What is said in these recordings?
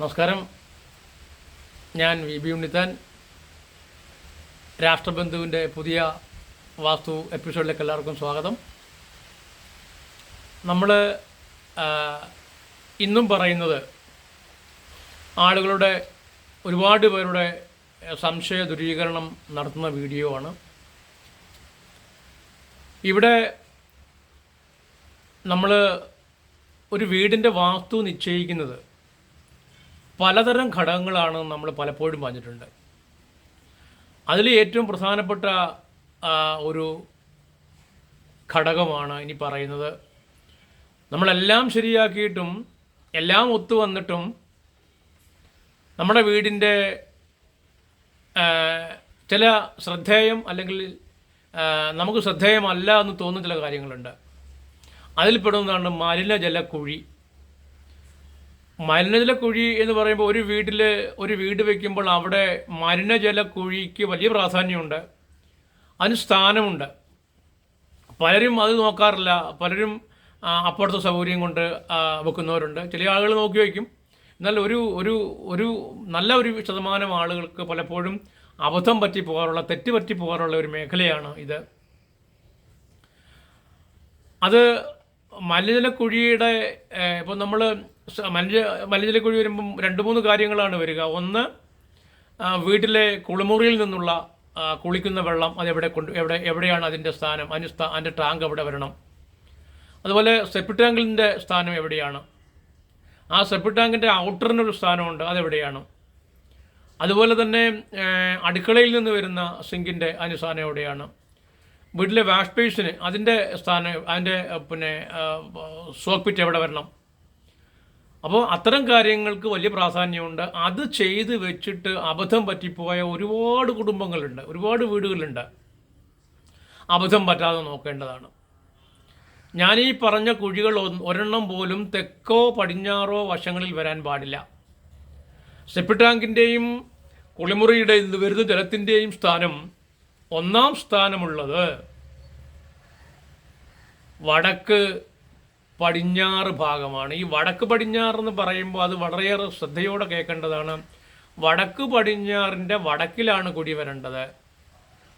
നമസ്കാരം. ഞാൻ V B Unnithan. രാഷ്ട്രബന്ധുവിൻ്റെ പുതിയ വാസ്തു എപ്പിസോഡിലേക്ക് എല്ലാവർക്കും സ്വാഗതം. നമ്മൾ ഇന്നും പറയുന്നത് ആളുകളുടെ ഒരുപാട് പേരുടെ സംശയ ദൂരീകരണം നടത്തുന്ന വീഡിയോ ആണ്. ഇവിടെ നമ്മൾ ഒരു വീടിൻ്റെ വാസ്തു നിശ്ചയിക്കുന്നത് പലതരം ഘടകങ്ങളാണ് നമ്മൾ പലപ്പോഴും പറഞ്ഞിട്ടുണ്ട്. അതിൽ ഏറ്റവും പ്രധാനപ്പെട്ട ഒരു ഘടകമാണ് ഇനി പറയുന്നത്. നമ്മളെല്ലാം ശരിയാക്കിയിട്ടും എല്ലാം ഒത്തു വന്നിട്ടും നമ്മുടെ വീടിൻ്റെ ചില ശ്രദ്ധേയം അല്ലെങ്കിൽ നമുക്ക് ശ്രദ്ധേയമല്ല എന്ന് തോന്നുന്ന ചില കാര്യങ്ങളുണ്ട്. അതിൽപ്പെടുന്നതാണ് മലിനജലക്കുഴി. മലിനജലക്കുഴി എന്ന് പറയുമ്പോൾ ഒരു വീട് വയ്ക്കുമ്പോൾ അവിടെ മലിനജലക്കുഴിക്ക് വലിയ പ്രാധാന്യമുണ്ട്, അതിന് സ്ഥാനമുണ്ട്. പലരും അത് നോക്കാറില്ല. പലരും അപ്പുറത്തെ സൗകര്യം കൊണ്ട് വെക്കുന്നവരുണ്ട്. ചില ആളുകൾ നോക്കി വയ്ക്കും. എന്നാൽ ഒരു നല്ല ഒരു ശതമാനം ആളുകൾക്ക് പലപ്പോഴും അബദ്ധം പറ്റി പോകാറുള്ള, തെറ്റ് പറ്റി പോകാറുള്ള ഒരു മേഖലയാണ് ഇത്. അത് മലിനജലക്കുഴിയുടെ ഇപ്പോൾ നമ്മൾ മലിനജലക്കുഴി വരുമ്പം 2-3 കാര്യങ്ങളാണ് വരിക. ഒന്ന്, വീട്ടിലെ കുളിമുറിയിൽ നിന്നുള്ള കുളിക്കുന്ന വെള്ളം എവിടെയാണ് അതിൻ്റെ സ്ഥാനം, അതിൻ്റെ ടാങ്ക് എവിടെ വരണം. അതുപോലെ സെപ്റ്റിക് ടാങ്കിൻ്റെ സ്ഥാനം എവിടെയാണ്, ആ സെപ്റ്റിക് ടാങ്കിൻ്റെ ഔട്ടറിനൊരു സ്ഥാനമുണ്ട്, അതെവിടെയാണ്. അതുപോലെ തന്നെ അടുക്കളയിൽ നിന്ന് വരുന്ന സിങ്കിൻ്റെ അതിൻ്റെ സ്ഥാനം എവിടെയാണ്. വീട്ടിലെ വാഷ് ബേസിന് അതിൻ്റെ സ്ഥാനം, അതിൻ്റെ സോക്ക് പിറ്റ് എവിടെ വരണം. അപ്പോൾ അത്തരം കാര്യങ്ങൾക്ക് വലിയ പ്രാധാന്യമുണ്ട്. അത് ചെയ്ത് വെച്ചിട്ട് അബദ്ധം പറ്റിപ്പോയ ഒരുപാട് കുടുംബങ്ങളുണ്ട്, ഒരുപാട് വീടുകളുണ്ട്. അബദ്ധം പറ്റാതെ നോക്കേണ്ടതാണ്. ഞാനീ പറഞ്ഞ കുഴികൾ ഒരെണ്ണം പോലും തെക്കോ പടിഞ്ഞാറോ വശങ്ങളിൽ വരാൻ പാടില്ല. സെപ്റ്റിക് ടാങ്കിൻ്റെയും കുളിമുറിയുടെ വരുന്ന ജലത്തിൻ്റെയും സ്ഥാനം, ഒന്നാം സ്ഥാനമുള്ളത് വടക്ക് പടിഞ്ഞാറ് ഭാഗമാണ്. ഈ വടക്ക് പടിഞ്ഞാറെന്ന് പറയുമ്പോൾ അത് വളരെയേറെ ശ്രദ്ധയോടെ കേൾക്കേണ്ടതാണ്. വടക്ക് പടിഞ്ഞാറിൻ്റെ വടക്കിലാണ് കുടി വരേണ്ടത്.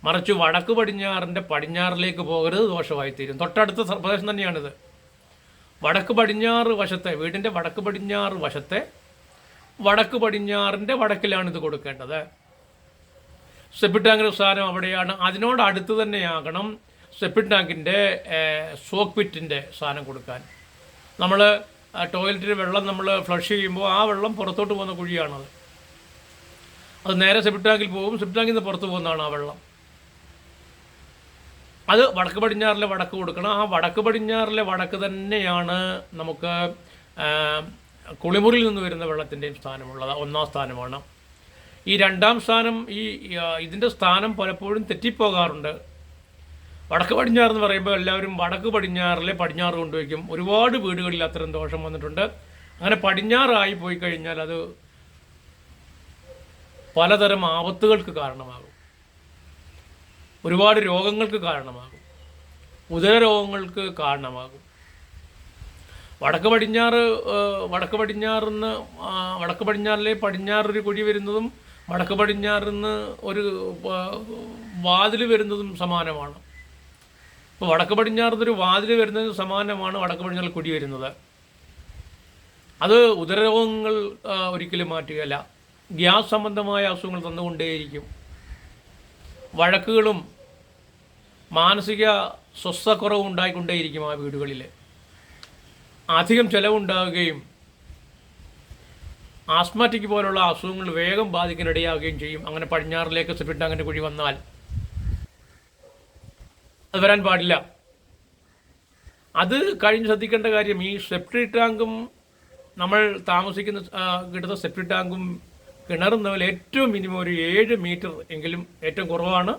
മറിച്ച് വടക്ക് പടിഞ്ഞാറിൻ്റെ പടിഞ്ഞാറിലേക്ക് പോകരുത്, ദോഷമായിത്തീരും. തൊട്ടടുത്ത പ്രദേശം തന്നെയാണിത്. വടക്ക് പടിഞ്ഞാറ് വശത്തെ, വീടിൻ്റെ വടക്ക് പടിഞ്ഞാറ് വശത്തെ വടക്ക് പടിഞ്ഞാറിൻ്റെ വടക്കിലാണ് ഇത് കൊടുക്കേണ്ടത്. സെപ്റ്റിക് ടാങ്കിൻ്റെ സ്ഥാനം അവിടെയാണ്. അതിനോടടുത്ത് തന്നെയാകണം സെപ്റ്റിക് ടാങ്കിൻ്റെ സോക്ക് പിറ്റിൻ്റെ സ്ഥാനം കൊടുക്കാൻ. നമ്മൾ ടോയ്ലറ്റിൽ വെള്ളം നമ്മൾ ഫ്ലഷ് ചെയ്യുമ്പോൾ ആ വെള്ളം പുറത്തോട്ട് പോകുന്ന കുഴിയാണത്. അത് നേരെ സെപ്റ്റിക് ടാങ്കിൽ പോകും. സെപ്റ്റിക് ടാങ്കിൽ നിന്ന് പുറത്ത് പോകുന്നതാണ് ആ വെള്ളം. അത് വടക്ക് പടിഞ്ഞാറിലെ വടക്ക് കൊടുക്കണം. ആ വടക്ക് പടിഞ്ഞാറിലെ വടക്ക് തന്നെയാണ് നമുക്ക് കുളിമുറിയിൽ നിന്ന് വരുന്ന വെള്ളത്തിൻ്റെയും സ്ഥാനമുള്ളത്. ഒന്നാം സ്ഥാനമാണ്. ഈ രണ്ടാം സ്ഥാനം, ഇതിൻ്റെ സ്ഥാനം പലപ്പോഴും തെറ്റിപ്പോകാറുണ്ട്. വടക്ക് പടിഞ്ഞാറെന്ന് പറയുമ്പോൾ എല്ലാവരും വടക്ക് പടിഞ്ഞാറിലെ പടിഞ്ഞാറ് കൊണ്ടുവയ്ക്കും. ഒരുപാട് വീടുകളിൽ അത്തരം ദോഷം വന്നിട്ടുണ്ട്. അങ്ങനെ പടിഞ്ഞാറായി പോയി കഴിഞ്ഞാൽ അത് പലതരം ആപത്തുകൾക്ക് കാരണമാകും, ഒരുപാട് രോഗങ്ങൾക്ക് കാരണമാകും, ഉദരരോഗങ്ങൾക്ക് കാരണമാകും. വടക്ക് പടിഞ്ഞാറിലെ പടിഞ്ഞാറൊരു കുഴി വരുന്നതും വടക്ക് പടിഞ്ഞാറിന്ന് ഒരു വാതിൽ വരുന്നതും സമാനമാണ്. ഇപ്പോൾ വടക്ക് പടിഞ്ഞാറിന്നൊരു വാതിൽ വരുന്നതിന് സമാനമാണ് വടക്ക് പടിഞ്ഞാറിൽ കുഴി വരുന്നത്. അത് ഉദരരോഗങ്ങൾ ഒരിക്കലും മാറ്റുകയല്ല, ഗ്യാസ് സംബന്ധമായ അസുഖങ്ങൾ തന്നുകൊണ്ടേയിരിക്കും. വഴക്കുകളും മാനസിക സ്വസ്ഥക്കുറവും ഉണ്ടായിക്കൊണ്ടേയിരിക്കും ആ വീടുകളിൽ. അധികം ചിലവുണ്ടാവുകയും ആസ്മാറ്റിക് പോലുള്ള അസുഖങ്ങൾ വേഗം ബാധിക്കാനിടയാവുകയും ചെയ്യും. അങ്ങനെ പടിഞ്ഞാറിലേക്ക് സെപ്റ്റിക് ടാങ്കിൻ്റെ കുഴി വന്നാൽ അത് വരാൻ പാടില്ല. അത് കഴിഞ്ഞ് ശ്രദ്ധിക്കേണ്ട കാര്യം, ഈ സെപ്റ്റിക് ടാങ്കും നമ്മൾ താമസിക്കുന്ന കിട്ടുന്ന സെപ്റ്റിക് ടാങ്കും കിണറും തമ്മിൽ ഏറ്റവും മിനിമം ഒരു 7 മീറ്റർ എങ്കിലും, ഏറ്റവും കുറവാണ്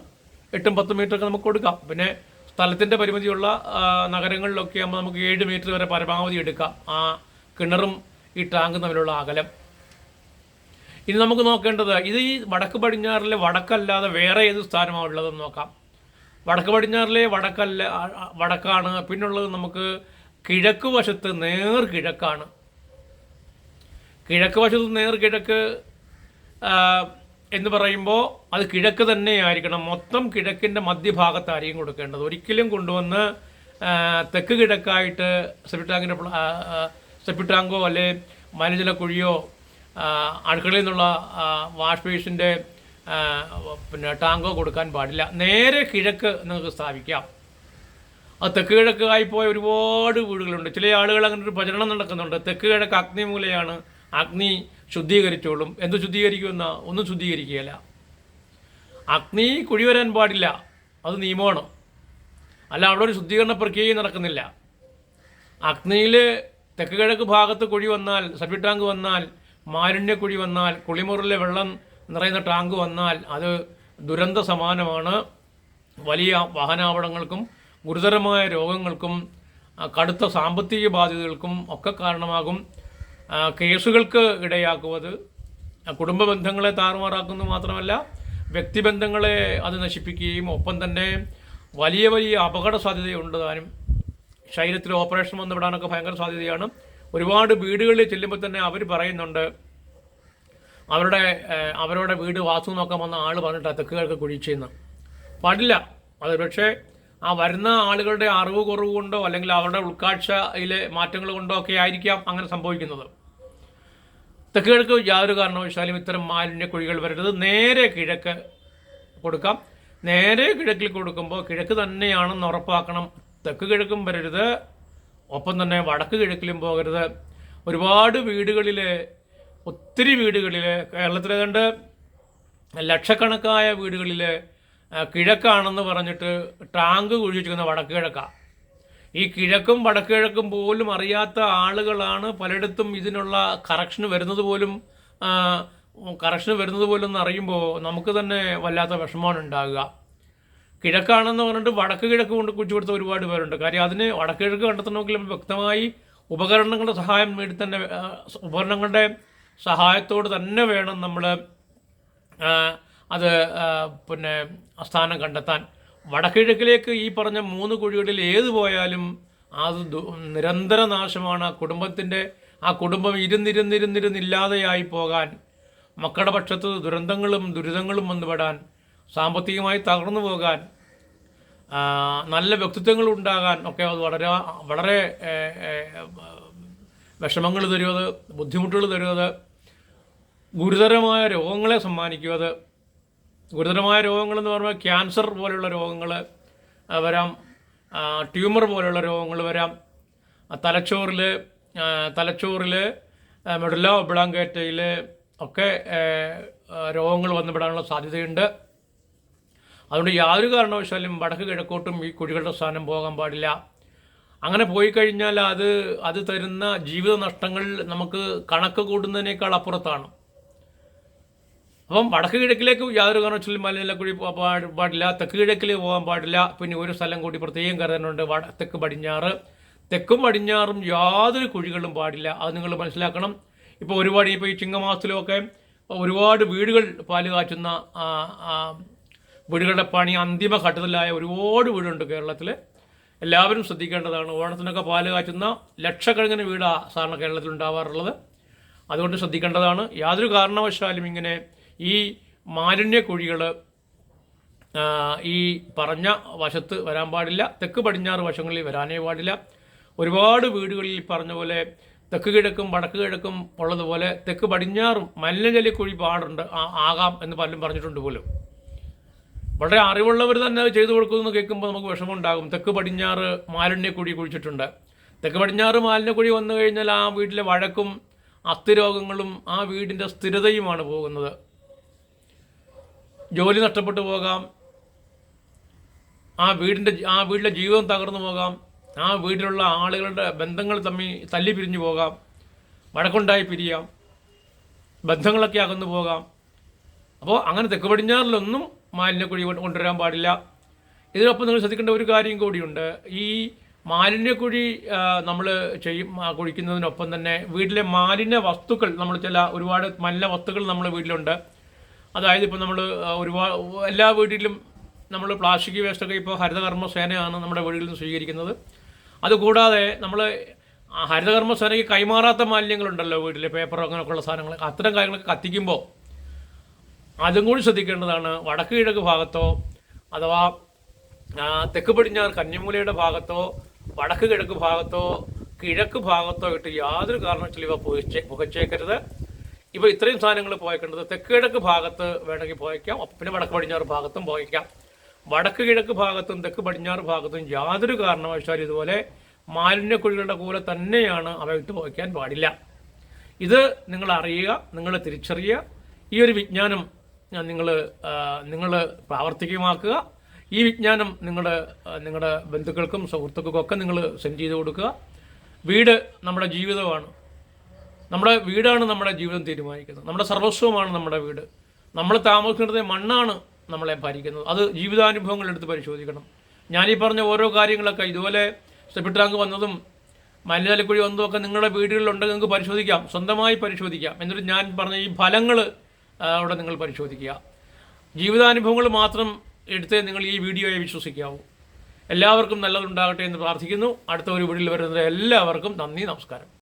8-10 മീറ്ററൊക്കെ നമുക്ക് കൊടുക്കാം. പിന്നെ സ്ഥലത്തിൻ്റെ പരിമിതിയുള്ള നഗരങ്ങളിലൊക്കെ ആകുമ്പോൾ നമുക്ക് 7 മീറ്റർ വരെ പരമാവധി എടുക്കാം, ആ കിണറും ഈ ടാങ്കും തമ്മിലുള്ള അകലം. ഇനി നമുക്ക് നോക്കേണ്ടത്, ഇത് ഈ വടക്ക് പടിഞ്ഞാറിലെ വടക്കല്ലാതെ വേറെ ഏത് സ്ഥാനമാണ് ഉള്ളതെന്ന് നോക്കാം. വടക്ക് പടിഞ്ഞാറിലെ വടക്കാണ്. പിന്നുള്ളത് നമുക്ക് കിഴക്ക് വശത്ത് നേർ കിഴക്കാണ്. കിഴക്ക് വശത്ത് നേർ കിഴക്ക് എന്ന് പറയുമ്പോൾ അത് കിഴക്ക് തന്നെയായിരിക്കണം. മൊത്തം കിഴക്കിൻ്റെ മധ്യഭാഗത്തായിരിക്കും കൊടുക്കേണ്ടത്. ഒരിക്കലും കൊണ്ടുവന്ന് തെക്ക് കിഴക്കായിട്ട് സെപ്റ്റിടാങ്കോ അല്ലെ മലിനജല കുഴിയോ അടുക്കളയിൽ നിന്നുള്ള വാഷ് ബേസിൻ്റെ ടാങ്കോ കൊടുക്കാൻ പാടില്ല. നേരെ കിഴക്ക് നിങ്ങൾക്ക് സ്ഥാപിക്കാം. അത് തെക്ക് കിഴക്കായി പോയ ഒരുപാട് വീടുകളുണ്ട്. ചില ആളുകൾ അങ്ങനെ ഒരു പ്രചരണം നടക്കുന്നുണ്ട്. തെക്ക് കിഴക്ക് അഗ്നിമൂലയാണ്, അഗ്നി ശുദ്ധീകരിച്ചോളും. എന്ത് ശുദ്ധീകരിക്കുമെന്ന ഒന്നും ശുദ്ധീകരിക്കുകയില്ല. അഗ്നി കുഴി വരാൻ പാടില്ല, അത് നിയമമാണ്. അല്ല, അവിടെ ഒരു ശുദ്ധീകരണ പ്രക്രിയ നടക്കുന്നില്ല. അഗ്നിയിൽ തെക്ക് കിഴക്ക് ഭാഗത്ത് കുഴി വന്നാൽ, സെപ്റ്റിക് ടാങ്ക് വന്നാൽ, മാലിന്യ കുഴി വന്നാൽ, കുളിമുറിലെ വെള്ളം നിറയുന്ന ടാങ്ക് വന്നാൽ അത് ദുരന്ത സമാനമാണ്. വലിയ വാഹനാപകടങ്ങൾക്കും ഗുരുതരമായ രോഗങ്ങൾക്കും കടുത്ത സാമ്പത്തിക ബാധ്യതകൾക്കും ഒക്കെ കാരണമാകും. കേസുകൾക്ക് ഇടയാക്കുവത് കുടുംബ ബന്ധങ്ങളെ താറുമാറാക്കുന്നു മാത്രമല്ല, വ്യക്തിബന്ധങ്ങളെ അത് നശിപ്പിക്കുകയും ഒപ്പം തന്നെ വലിയ വലിയ അപകട സാധ്യതയുണ്ട്. താനും ശരീരത്തിൽ ഓപ്പറേഷൻ വന്നുവിടാനൊക്കെ ഭയങ്കര സാധ്യതയാണ്. ഒരുപാട് വീടുകളിൽ ചെല്ലുമ്പോൾ തന്നെ അവർ പറയുന്നുണ്ട്, അവരുടെ വീട് വാസ്തു നോക്കാൻ വന്ന ആൾ പറഞ്ഞിട്ട് തെക്കുകൾക്ക് കുഴിച്ചെന്ന്. പാടില്ല. അത് പക്ഷേ ആ വരുന്ന ആളുകളുടെ അറിവ് കുറവ് കൊണ്ടോ അല്ലെങ്കിൽ അവരുടെ ഉൾക്കാഴ്ചയിലെ മാറ്റങ്ങൾ കൊണ്ടോ ഒക്കെ ആയിരിക്കാം അങ്ങനെ സംഭവിക്കുന്നത്. തെക്കുകൾക്ക് യാതൊരു കാരണവശാലും ഇത്തരം മാലിന്യ കുഴികൾ വരരുത്. നേരെ കിഴക്ക് കൊടുക്കാം. നേരെ കിഴക്കിൽ കൊടുക്കുമ്പോൾ കിഴക്ക് തന്നെയാണെന്ന് ഉറപ്പാക്കണം. തെക്ക് കിഴക്കും വരരുത്, ഒപ്പം തന്നെ വടക്ക് കിഴക്കിലും പോകരുത്. ഒരുപാട് വീടുകളിൽ, ഒത്തിരി വീടുകളിൽ, കേരളത്തിലെ കണ്ട് ലക്ഷക്കണക്കായ വീടുകളിൽ കിഴക്കാണെന്ന് പറഞ്ഞിട്ട് ടാങ്ക് കുഴിച്ചിരിക്കുന്ന വടക്ക് കിഴക്കാണ്. ഈ കിഴക്കും വടക്ക് കിഴക്കും പോലും അറിയാത്ത ആളുകളാണ് പലയിടത്തും ഇതിനുള്ള കറക്ഷൻ വരുന്നത് പോലും എന്ന് അറിയുമ്പോൾ നമുക്ക് തന്നെ വല്ലാത്ത വിഷമമാണ് ഉണ്ടാകുക. കിഴക്കാണെന്ന് പറഞ്ഞിട്ട് വടക്ക് കിഴക്ക് കൊണ്ട് കുഴിച്ചു കൊടുത്ത ഒരുപാട് പേരുണ്ട്. കാര്യം അതിന് വടക്ക് കിഴക്ക് കണ്ടെത്തണമെങ്കിൽ വ്യക്തമായി ഉപകരണങ്ങളുടെ സഹായം നേടി തന്നെ, ഉപകരണങ്ങളുടെ സഹായത്തോട് തന്നെ വേണം നമ്മൾ അത് സ്ഥാനം കണ്ടെത്താൻ. വടക്കിഴക്കിലേക്ക് ഈ പറഞ്ഞ 3 കുഴികളിൽ ഏത് പോയാലും അത് നിരന്തര നാശമാണ്. ആ കുടുംബം ഇരുന്നിരുന്നില്ലാതെയായി പോകാൻ, മക്കളുടെ പക്ഷത്ത് ദുരിതങ്ങളും വന്നുപെടാൻ, സാമ്പത്തികമായി തകർന്നു പോകാൻ, നല്ല വ്യക്തിത്വങ്ങൾ ഉണ്ടാകാൻ ഒക്കെ അത് വളരെ വിഷമങ്ങൾ തരുന്നത്, ബുദ്ധിമുട്ടുകൾ തരുന്നത്, ഗുരുതരമായ രോഗങ്ങളെ സമ്മാനിക്കുന്നത്. ഗുരുതരമായ രോഗങ്ങളെന്ന് പറഞ്ഞാൽ ക്യാൻസർ പോലെയുള്ള രോഗങ്ങൾ വരാം, ട്യൂമർ പോലെയുള്ള രോഗങ്ങൾ വരാം, തലച്ചോറിൽ മെഡുല്ല ഒബ്ലാങ്കേറ്റയിൽ ഒക്കെ രോഗങ്ങൾ വന്നുപെടാനുള്ള സാധ്യതയുണ്ട്. അതുകൊണ്ട് യാതൊരു കാരണവശാലും വടക്ക് കിഴക്കോട്ടും ഈ കുഴികളുടെ സ്ഥാനം പോകാൻ പാടില്ല. അങ്ങനെ പോയി കഴിഞ്ഞാൽ അത് തരുന്ന ജീവിത നഷ്ടങ്ങൾ നമുക്ക് കണക്ക് കൂടുന്നതിനേക്കാൾ അപ്പുറത്താണ്. അപ്പം വടക്ക് കിഴക്കിലേക്ക് യാതൊരു കാരണവശാലും മലിനജലക്കുഴി പാടില്ല, തെക്ക് കിഴക്കിലേക്ക് പോകാൻ പാടില്ല. പിന്നെ ഒരു സ്ഥലം കൂടി പ്രത്യേകം കരുതുന്നുണ്ട്, തെക്ക് പടിഞ്ഞാറ്. തെക്കും പടിഞ്ഞാറും യാതൊരു കുഴികളും പാടില്ല. അത് നിങ്ങൾ മനസ്സിലാക്കണം. ഇപ്പോൾ ഈ ചിങ്ങമാസത്തിലുമൊക്കെ ഒരുപാട് വീടുകൾ പാല് കാച്ചുന്ന വീടുകളുടെ പണി അന്തിമഘട്ടത്തിലായ ഒരുപാട് വീടുണ്ട് കേരളത്തിൽ. എല്ലാവരും ശ്രദ്ധിക്കേണ്ടതാണ്. ഓണത്തിനൊക്കെ പാല് കാച്ചുന്ന ലക്ഷക്കണക്കിന് വീടാണ് സാധാരണ കേരളത്തിൽ ഉണ്ടാവാറുള്ളത്. അതുകൊണ്ട് ശ്രദ്ധിക്കേണ്ടതാണ്. യാതൊരു കാരണവശാലും ഇങ്ങനെ ഈ മാലിന്യ കുഴികൾ ഈ പറഞ്ഞ വശത്ത് വരാൻ പാടില്ല. തെക്ക് പടിഞ്ഞാറ് വശങ്ങളിൽ വരാനേ പാടില്ല. ഒരുപാട് വീടുകളിൽ പറഞ്ഞ പോലെ തെക്ക് കിഴക്കും വടക്ക് കിഴക്കും ഉള്ളതുപോലെ തെക്ക് പടിഞ്ഞാറും മലിനജലക്കുഴി പാടുണ്ട്, ആകാം എന്ന് പലരും പറഞ്ഞിട്ടുണ്ട് പോലും. വളരെ അറിവുള്ളവർ തന്നെ അത് ചെയ്തു കൊടുക്കുമെന്ന് കേൾക്കുമ്പോൾ നമുക്ക് വിഷമമുണ്ടാകും. തെക്ക് പടിഞ്ഞാറ് മാലിന്യക്കുഴി കുഴിച്ചിട്ടുണ്ട്. തെക്ക് പടിഞ്ഞാറ് മാലിന്യക്കുഴി വന്നു കഴിഞ്ഞാൽ ആ വീട്ടിലെ വഴക്കും അസ്ഥിരോഗങ്ങളും ആ വീടിൻ്റെ സ്ഥിരതയുമാണ് പോകുന്നത്. ജോലി നഷ്ടപ്പെട്ടു പോകാം, ആ വീട്ടിലെ ജീവിതം തകർന്നു പോകാം, ആ വീട്ടിലുള്ള ആളുകളുടെ ബന്ധങ്ങൾ തമ്മിൽ തല്ലി പിരിഞ്ഞു പോകാം, വഴക്കുണ്ടായി പിരിയാം, ബന്ധങ്ങളൊക്കെ അകന്നു പോകാം. അപ്പോൾ അങ്ങനെ തെക്ക് പടിഞ്ഞാറിലൊന്നും മാലിന്യക്കുഴി കൊണ്ടുവരാൻ പാടില്ല. ഇതിനൊപ്പം നിങ്ങൾ ശ്രദ്ധിക്കേണ്ട ഒരു കാര്യം കൂടിയുണ്ട്. ഈ മാലിന്യക്കുഴി നമ്മൾ കുഴിക്കുന്നതിനൊപ്പം തന്നെ വീട്ടിലെ മാലിന്യ വസ്തുക്കൾ, ഒരുപാട് മലിന വസ്തുക്കൾ നമ്മുടെ വീട്ടിലുണ്ട്. അതായത് ഇപ്പോൾ നമ്മൾ എല്ലാ വീട്ടിലും നമ്മൾ പ്ലാസ്റ്റിക് വേസ്റ്റൊക്കെ ഇപ്പോൾ ഹരിതകർമ്മ സേനയാണ് നമ്മുടെ വീടുകളിൽ നിന്ന് സ്വീകരിക്കുന്നത്. അതുകൂടാതെ നമ്മൾ ഹരിതകർമ്മസേനയ്ക്ക് കൈമാറാത്ത മാലിന്യങ്ങളുണ്ടല്ലോ വീട്ടിൽ, പേപ്പർ അങ്ങനെയൊക്കെയുള്ള സാധനങ്ങൾ, അത്തരം കാര്യങ്ങളൊക്കെ കത്തിക്കുമ്പോൾ അതും കൂടി ശ്രദ്ധിക്കേണ്ടതാണ്. വടക്ക് കിഴക്ക് ഭാഗത്തോ അഥവാ തെക്ക് പടിഞ്ഞാറ് കന്നിമൂലയുടെ ഭാഗത്തോ വടക്ക് കിഴക്ക് ഭാഗത്തോ കിഴക്ക് ഭാഗത്തോ ഇട്ട് യാതൊരു കാരണവശാലും ഇവ പുകച്ചേക്കരുത്. ഇവ ഇത്രയും സാധനങ്ങൾ പുകയ്ക്കേണ്ടത് തെക്ക് കിഴക്ക് ഭാഗത്ത് വേണമെങ്കിൽ പുകയ്ക്കാം, പിന്നെ വടക്ക് പടിഞ്ഞാറ് ഭാഗത്തും പുകയ്ക്കാം. വടക്ക് കിഴക്ക് ഭാഗത്തും തെക്ക് പടിഞ്ഞാറ് ഭാഗത്തും യാതൊരു കാരണവശാലും ഇതുപോലെ മാലിന്യക്കുഴികളുടെ കൂടെ തന്നെയാണ് അവ ഇട്ട് പുകയ്ക്കാൻ പാടില്ല. ഇത് നിങ്ങൾ അറിയുക, നിങ്ങൾ തിരിച്ചറിയുക. ഈ ഒരു വിജ്ഞാനം നിങ്ങൾ പ്രാവർത്തികമാക്കുക. ഈ വിജ്ഞാനം നിങ്ങളുടെ ബന്ധുക്കൾക്കും സുഹൃത്തുക്കൾക്കും ഒക്കെ നിങ്ങൾ സെൻഡ് ചെയ്ത് കൊടുക്കുക. വീട് നമ്മുടെ ജീവിതമാണ്. നമ്മുടെ വീടാണ് നമ്മുടെ ജീവിതം തീരുമാനിക്കുന്നത്. നമ്മുടെ സർവസ്വമാണ് നമ്മുടെ വീട്. നമ്മൾ താമസിക്കുന്നത് മണ്ണാണ് നമ്മളെ ഭരിക്കുന്നത്. അത് ജീവിതാനുഭവങ്ങൾ എടുത്ത് പരിശോധിക്കണം. ഞാനീ പറഞ്ഞ ഓരോ കാര്യങ്ങളൊക്കെ ഇതുപോലെ സെപ്റ്റിക് ടാങ്ക് വന്നതും മലിനജലക്കുഴി വന്നതും ഒക്കെ നിങ്ങളുടെ വീടുകളിലുണ്ടെങ്കിൽ നിങ്ങൾക്ക് പരിശോധിക്കാം, സ്വന്തമായി പരിശോധിക്കാം. എന്നിട്ട് ഞാൻ പറഞ്ഞ ഈ ഫലങ്ങൾ അവിടെ നിങ്ങൾ പരിശോധിക്കുക. ജീവിതാനുഭവങ്ങൾ മാത്രം എടുത്ത് നിങ്ങൾ ഈ വീഡിയോയെ വിശ്വസിക്കാവൂ. എല്ലാവർക്കും നല്ലതുണ്ടാകട്ടെ എന്ന് പ്രാർത്ഥിക്കുന്നു. അടുത്ത ഒരു വീഡിയോയിൽ വരുന്നത് എല്ലാവർക്കും നന്ദി, നമസ്കാരം.